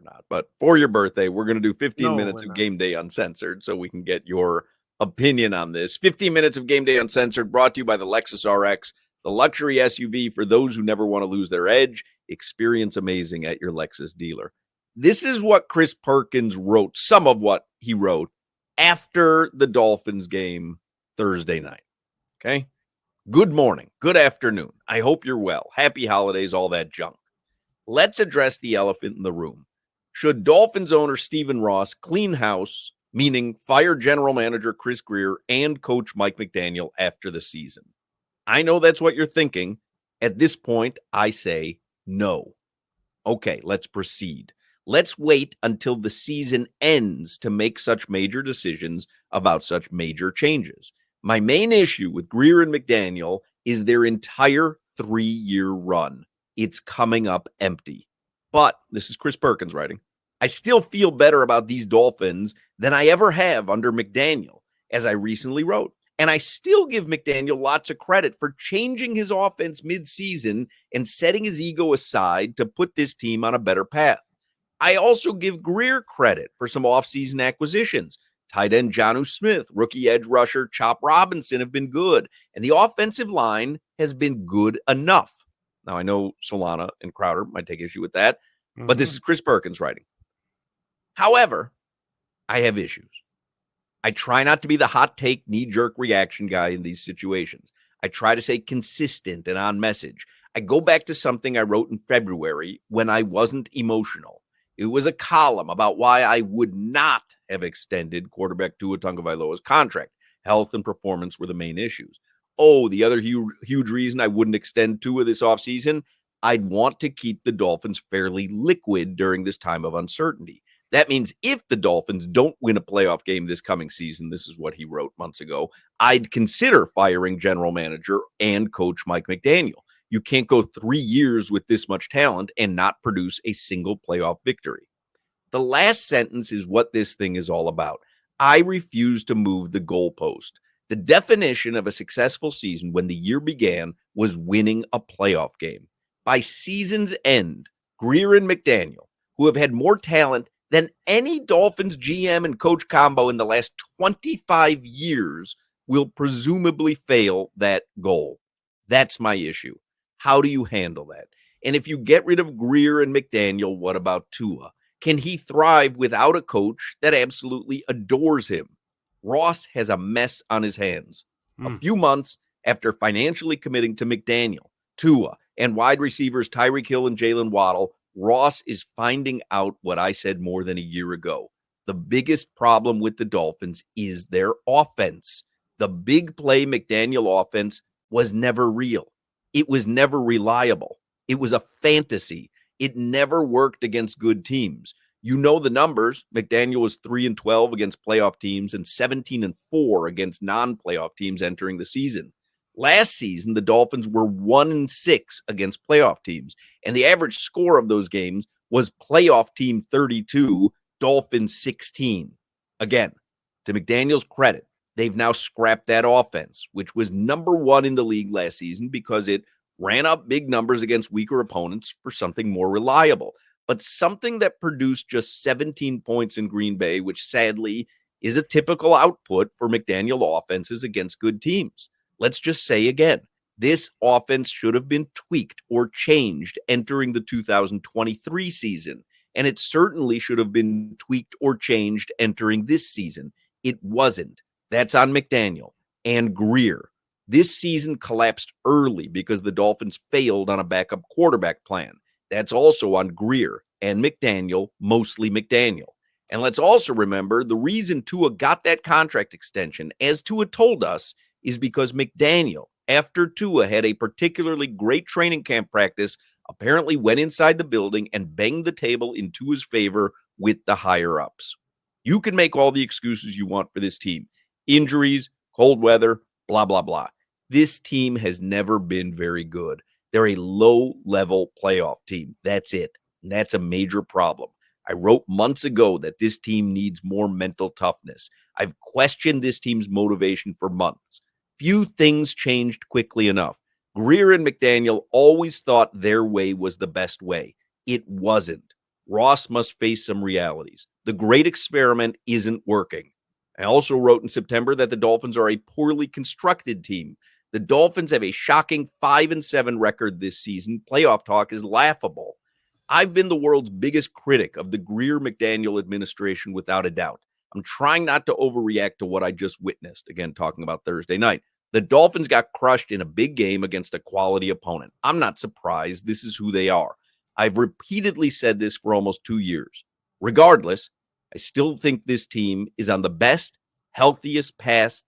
not. But for your birthday, we're going to do 15 No, minutes we're of not. Game Day Uncensored so we can get your opinion on this. 15 minutes of Game Day Uncensored brought to you by the Lexus RX, the luxury SUV for those who never want to lose their edge. Experience amazing at your Lexus dealer. This is what Chris Perkins wrote, some of what he wrote after the Dolphins game Thursday night. Okay? Good morning. Good afternoon. I hope you're well. Happy holidays, all that junk. Let's address the elephant in the room. Should Dolphins owner Stephen Ross clean house, meaning fire general manager Chris Grier and coach Mike McDaniel after the season? I know that's what you're thinking. At this point, I say no. Okay, let's proceed. Let's wait until the season ends to make such major decisions about such major changes. My main issue with Grier and McDaniel is their entire 3-year run. It's coming up empty. But this is Chris Perkins writing. I still feel better about these Dolphins than I ever have under McDaniel, as I recently wrote. And I still give McDaniel lots of credit for changing his offense mid-season and setting his ego aside to put this team on a better path. I also give Grier credit for some offseason acquisitions. Tight end Jonnu Smith, rookie edge rusher Chop Robinson have been good, and the offensive line has been good enough. Now, I know Solana and Crowder might take issue with that, but this is Chris Perkins writing. However, I have issues. I try not to be the hot take, knee-jerk reaction guy in these situations. I try to stay consistent and on message. I go back to something I wrote in February when I wasn't emotional. It was a column about why I would not have extended quarterback Tua Tagovailoa's contract. Health and performance were the main issues. Oh, the other huge reason I wouldn't extend Tua this offseason, I'd want to keep the Dolphins fairly liquid during this time of uncertainty. That means if the Dolphins don't win a playoff game this coming season, this is what he wrote months ago, I'd consider firing general manager and coach Mike McDaniel. You can't go 3 years with this much talent and not produce a single playoff victory. The last sentence is what this thing is all about. I refuse to move the goalpost. The definition of a successful season when the year began was winning a playoff game. By season's end, Grier and McDaniel, who have had more talent than any Dolphins GM and coach combo in the last 25 years, will presumably fail that goal. That's my issue. How do you handle that? And if you get rid of Grier and McDaniel, what about Tua? Can he thrive without a coach that absolutely adores him? Ross has a mess on his hands. A few months after financially committing to McDaniel, Tua, and wide receivers Tyreek Hill and Jalen Waddle, Ross is finding out what I said more than a year ago. The biggest problem with the Dolphins is their offense. The big play McDaniel offense was never real. It was never reliable. It was a fantasy. It never worked against good teams. You know the numbers. McDaniel was 3-12 against playoff teams and 17-4 against non-playoff teams entering the season. Last season, the Dolphins were 1-6 against playoff teams, and the average score of those games was playoff team 32, Dolphins 16. Again, to McDaniel's credit, they've now scrapped that offense, which was number 1 in the league last season because it ran up big numbers against weaker opponents for something more reliable, but something that produced just 17 points in Green Bay, which sadly is a typical output for McDaniel offenses against good teams. Let's just say again, this offense should have been tweaked or changed entering the 2023 season, and it certainly should have been tweaked or changed entering this season. It wasn't. That's on McDaniel and Grier. This season collapsed early because the Dolphins failed on a backup quarterback plan. That's also on Grier and McDaniel, mostly McDaniel. And let's also remember the reason Tua got that contract extension, as Tua told us, is because McDaniel, after Tua had a particularly great training camp practice, apparently went inside the building and banged the table in Tua's favor with the higher-ups. You can make all the excuses you want for this team. Injuries, cold weather, blah, blah, blah. This team has never been very good. They're a low-level playoff team. That's it. And that's a major problem. I wrote months ago that this team needs more mental toughness. I've questioned this team's motivation for months. Few things changed quickly enough. Grier and McDaniel always thought their way was the best way. It wasn't. Ross must face some realities. The great experiment isn't working. I also wrote in September that the Dolphins are a poorly constructed team. The Dolphins have a shocking 5-7 record this season. Playoff talk is laughable. I've been the world's biggest critic of the Greer-McDaniel administration without a doubt. I'm trying not to overreact to what I just witnessed. Again, talking about Thursday night. The Dolphins got crushed in a big game against a quality opponent. I'm not surprised. This is who they are. I've repeatedly said this for almost 2 years. Regardless, I still think this team is on the best, healthiest path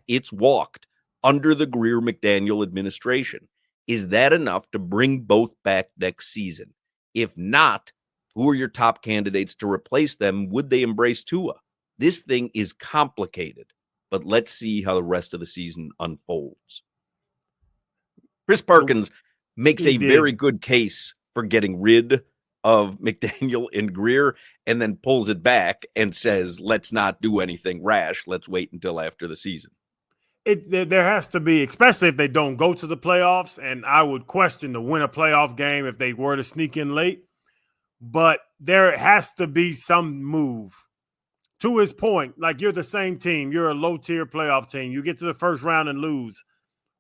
it's walked under the Greer-McDaniel administration. Is that enough to bring both back next season? If not, who are your top candidates to replace them? Would they embrace Tua? This thing is complicated, but let's see how the rest of the season unfolds. Chris Perkins makes a very good case for getting rid of McDaniel and Greer, and then pulls it back and says, let's not do anything rash. Let's wait until after the season. There has to be, especially if they don't go to the playoffs, and I would question to win a playoff game if they were to sneak in late. But there has to be some move. To his point, like you're the same team. You're a low-tier playoff team. You get to the first round and lose.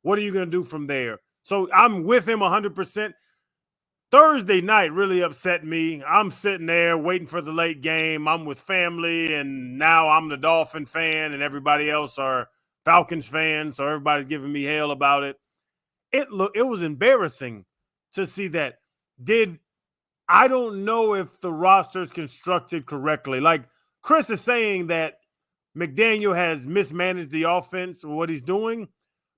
What are you going to do from there? So I'm with him 100%. Thursday night really upset me. I'm sitting there waiting for the late game. I'm with family, and now I'm the Dolphin fan, and everybody else are Falcons fans, so everybody's giving me hell about it. It was embarrassing to see that. I don't know if the roster is constructed correctly. Like Chris is saying that McDaniel has mismanaged the offense or what he's doing,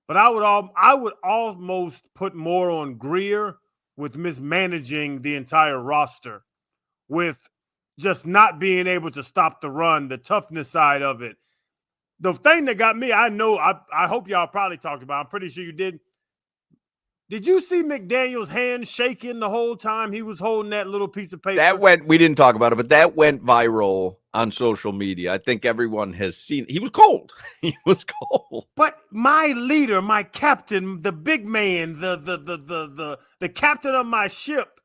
but I would almost put more on Greer with mismanaging the entire roster, with just not being able to stop the run, the toughness side of it. The thing that got me, I hope y'all probably talked about, I'm pretty sure you did. Did you see McDaniel's hand shaking the whole time he was holding that little piece of paper? We didn't talk about it, but that went viral on social media. I think everyone has seen. He was cold. He was cold. But my leader, my captain, the big man, the captain of my ship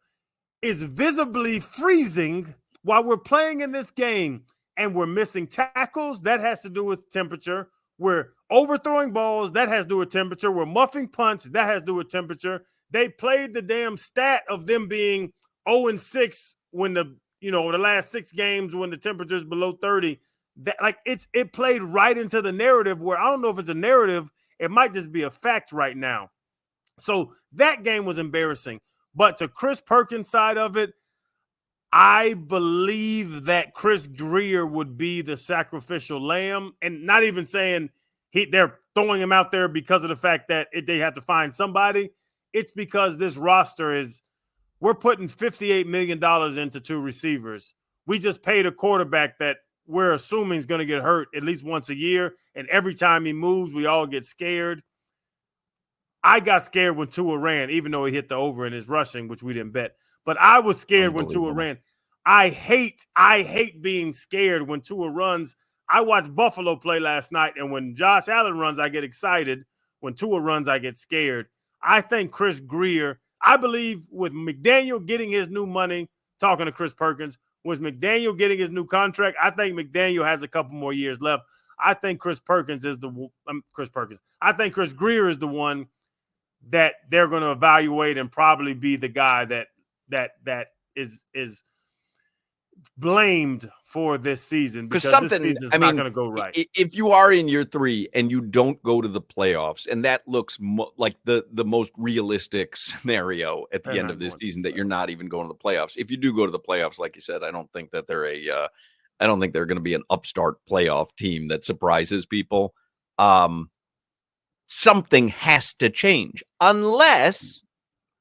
is visibly freezing while we're playing in this game, and we're missing tackles. That has to do with temperature. We're overthrowing balls. That has to do with temperature. We're muffing punts. That has to do with temperature. They played the damn stat of them being 0-6 when the last 6 games when the temperature's below 30. It played right into the narrative where I don't know if it's a narrative. It might just be a fact right now. So that game was embarrassing. But to Chris Perkins' side of it, I believe that Chris Greer would be the sacrificial lamb, and not even saying they're throwing him out there because of the fact that they have to find somebody. It's because this roster we're putting $58 million into 2 receivers. We just paid a quarterback that we're assuming is going to get hurt at least once a year, and every time he moves, we all get scared. I got scared when Tua ran, even though he hit the over in his rushing, which we didn't bet. But I was scared when Tua ran. I hate being scared when Tua runs. I watched Buffalo play last night, and when Josh Allen runs, I get excited. When Tua runs, I get scared. I think Chris Greer, I believe with McDaniel getting his new money, talking to Chris Perkins, was McDaniel getting his new contract, I think McDaniel has a couple more years left. I think Chris Perkins is I think Chris Greer is the one that they're going to evaluate and probably be the guy that is blamed for this season, because this season's not going to go right. If you are in year 3 and you don't go to the playoffs, and that looks like the most realistic scenario at the end of this season, that you're not even going to the playoffs. If you do go to the playoffs, like you said, I don't think that they're going to be an upstart playoff team that surprises people. Something has to change unless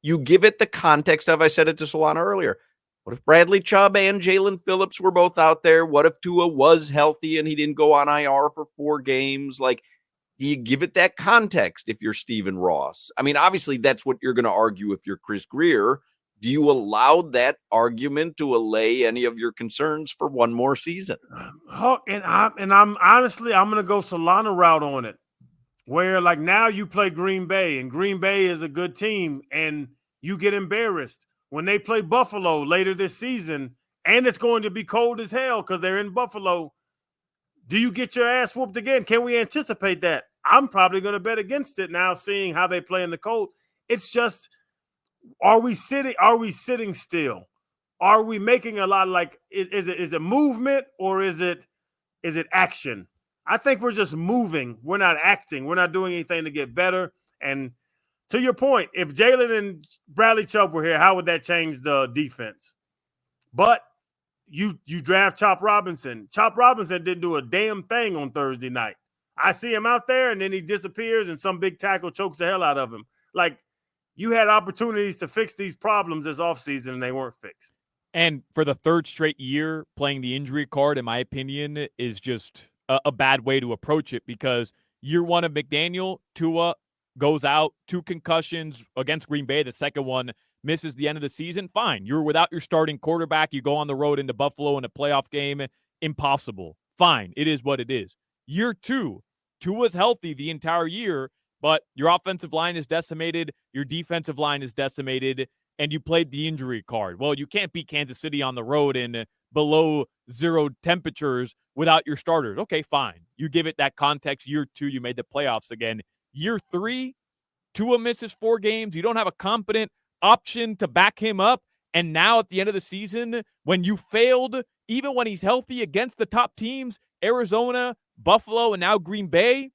you give it the context of, I said it to Solana earlier. What if Bradley Chubb and Jalen Phillips were both out there? What if Tua was healthy and he didn't go on IR for 4 games? Like, do you give it that context if you're Stephen Ross? I mean, obviously that's what you're going to argue if you're Chris Greer. Do you allow that argument to allay any of your concerns for one more season? And I'm honestly, I'm going to go Solana route on it, where like now you play Green Bay, and Green Bay is a good team, and you get embarrassed. When they play Buffalo later this season and it's going to be cold as hell because they're in Buffalo. Do you get your ass whooped again? Can we anticipate that? I'm probably going to bet against it now, seeing how they play in the cold. It's just, are we sitting still? Are we making a lot of, like, is it movement or is it action? I think we're just moving. We're not acting. We're not doing anything to get better. And to your point, if Jalen and Bradley Chubb were here, how would that change the defense? But you draft Chop Robinson. Chop Robinson didn't do a damn thing on Thursday night. I see him out there, and then he disappears, and some big tackle chokes the hell out of him. Like, you had opportunities to fix these problems this offseason, and they weren't fixed. And for the third straight year, playing the injury card, in my opinion, is just a bad way to approach it, because year one of McDaniel, Tua goes out, 2 concussions against Green Bay. The second one misses the end of the season. Fine. You're without your starting quarterback. You go on the road into Buffalo in a playoff game. Impossible. Fine. It is what it is. Year 2, Tua's healthy the entire year, but your offensive line is decimated. Your defensive line is decimated, and you played the injury card. Well, you can't beat Kansas City on the road in below zero temperatures without your starters. Okay, fine. You give it that context. Year 2, you made the playoffs again. Year 3, Tua misses 4 games. You don't have a competent option to back him up. And now at the end of the season, when you failed, even when he's healthy against the top teams, Arizona, Buffalo, and now Green Bay,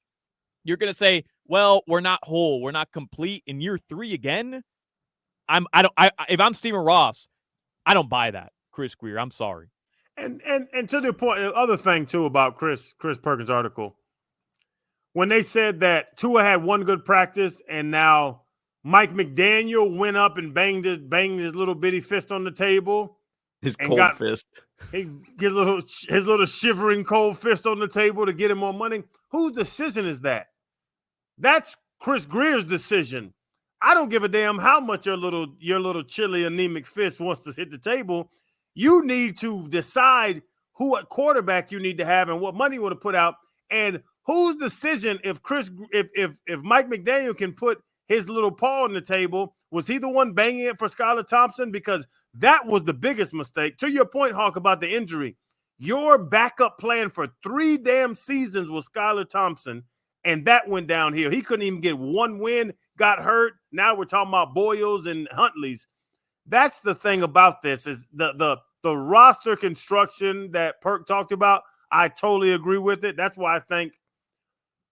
you're going to say, well, we're not whole. We're not complete in year 3 again. If I'm Steven Ross, I don't buy that, Chris Grier. I'm sorry. And to the point, the other thing too about Chris Perkins' article, when they said that Tua had 1 good practice and now Mike McDaniel went up and banged his little bitty fist on the table. His cold fist. He his little shivering cold fist on the table to get him more money. Whose decision is that? That's Chris Grier's decision. I don't give a damn how much your little chilly anemic fist wants to hit the table. You need to decide what quarterback you need to have and what money you want to put out. And whose decision, if Mike McDaniel can put his little paw on the table, was he the one banging it for Skylar Thompson? Because that was the biggest mistake. To your point, Hawk, about the injury, your backup plan for 3 damn seasons was Skylar Thompson, and that went downhill. He couldn't even get 1 win, got hurt. Now we're talking about Boyles and Huntley's. That's the thing about this, is the roster construction that Perk talked about. I totally agree with it. That's why I think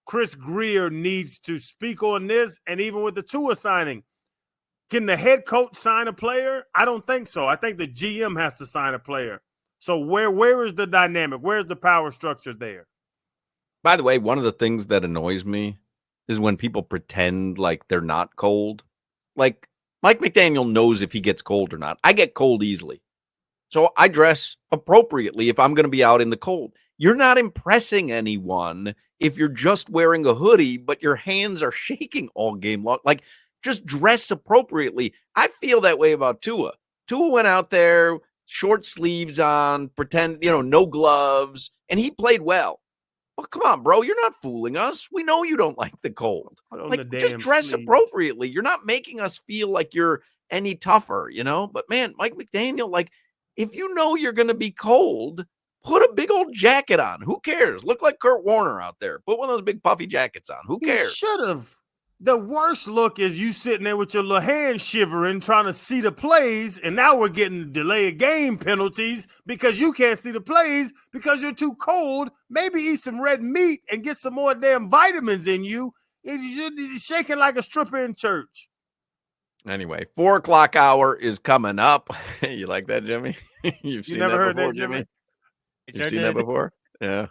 Chris Grier needs to speak on this. And even with the Tua signing, can the head coach sign a player? I don't think so. I think the GM has to sign a player. So where is the dynamic? Where's the power structure there? By the way, one of the things that annoys me is when people pretend like they're not cold. Like, Mike McDaniel knows if he gets cold or not. I get cold easily. So I dress appropriately if I'm going to be out in the cold. You're not impressing anyone if you're just wearing a hoodie, but your hands are shaking all game long. Like, just dress appropriately. I feel that way about Tua. Tua went out there, short sleeves on, pretend, no gloves, and he played well. Well, come on, bro. You're not fooling us. We know you don't like the cold. Like, just dress appropriately. You're not making us feel like you're any tougher, But, man, Mike McDaniel, like, if you know you're going to be cold, put a big old jacket on. Who cares? Look like Kurt Warner out there. Put one of those big puffy jackets on. Who cares? He should have. The worst look is you sitting there with your little hand shivering, trying to see the plays, and now we're getting delayed game penalties because you can't see the plays because you're too cold. Maybe eat some red meat and get some more damn vitamins in you. You're shaking like a stripper in church. Anyway, 4:00 hour is coming up. You like that, Jimmy? You've seen never that heard before, that, Jimmy? You've seen that before? Yeah.